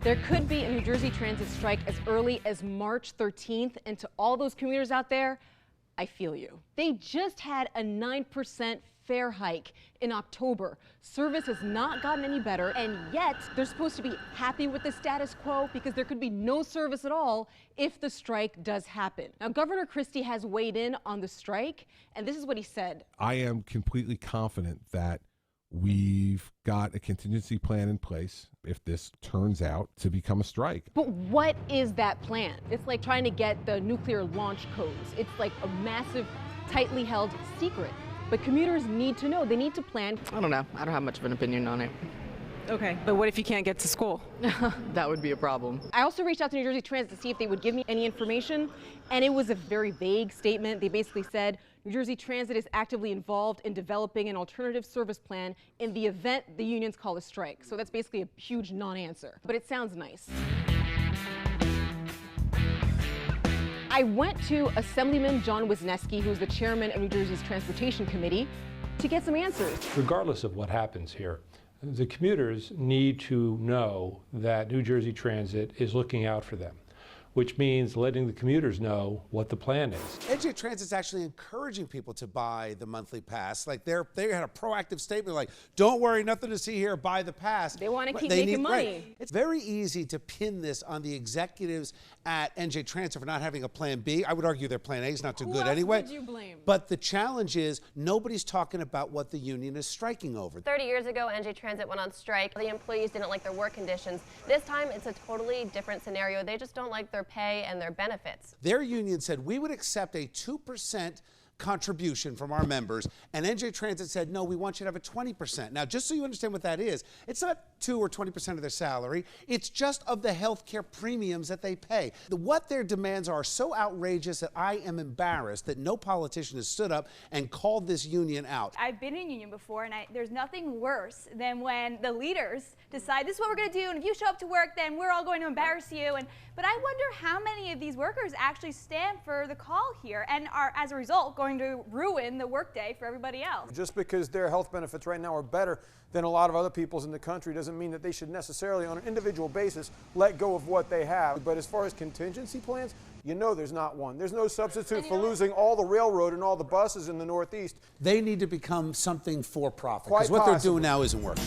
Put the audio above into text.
There could be a New Jersey Transit strike as early as March 13th, and to all those commuters out there, I feel you. They just had a 9% fare hike in October. Service has not gotten any better, and yet they're supposed to be happy with the status quo because there could be no service at all if the strike does happen. Now, Governor Christie has weighed in on the strike, and this is what he said. I am completely confident that we've got a contingency plan in place if this turns out to become a strike. But what is that plan? It's like trying to get the nuclear launch codes. It's like a massive, tightly held secret. But commuters need to know. They need to plan. I don't know. I don't have much of an opinion on it. Okay, but what if you can't get to school? That would be a problem. I also reached out to New Jersey Transit to see if they would give me any information, and it was a very vague statement. They basically said New Jersey Transit is actively involved in developing an alternative service plan in the event the unions call a strike. So that's basically a huge non-answer, but it sounds nice. I went to Assemblyman John Wisniewski, who's the chairman of New Jersey's Transportation Committee, to get some answers. Regardless of what happens here, the commuters need to know that New Jersey Transit is looking out for them, which means letting the commuters know what the plan is. NJ Transit's actually encouraging people to buy the monthly pass. Like they had a proactive statement like, don't worry, nothing to see here, buy the pass. They want to keep making money. Right. It's very easy to pin this on the executives at NJ Transit for not having a plan B. I would argue their plan A is not too good anyway. Who else would you blame? But the challenge is nobody's talking about what the union is striking over. 30 years ago, NJ Transit went on strike. The employees didn't like their work conditions. This time, it's a totally different scenario. They just don't like their pay and their benefits. Their union said we would accept a 2% contribution from our members, and NJ Transit said, no, we want you to have a 20%. Now, just so you understand what that is, it's not 2 or 20% of their salary, it's just of the health care premiums that they pay. What their demands are so outrageous that I am embarrassed that no politician has stood up and called this union out. I've been in a union before, and there's nothing worse than when the leaders decide this is what we're going to do, and if you show up to work, then we're all going to embarrass you. But I wonder how many of these workers actually stand for the call here and are, as a result, going to ruin the workday for everybody else. Just because their health benefits right now are better than a lot of other people's in the country doesn't mean that they should necessarily, on an individual basis, let go of what they have. But as far as contingency plans, you know there's not one. There's no substitute for losing all the railroad and all the buses in the Northeast. They need to become something for profit, because what they're doing now isn't working.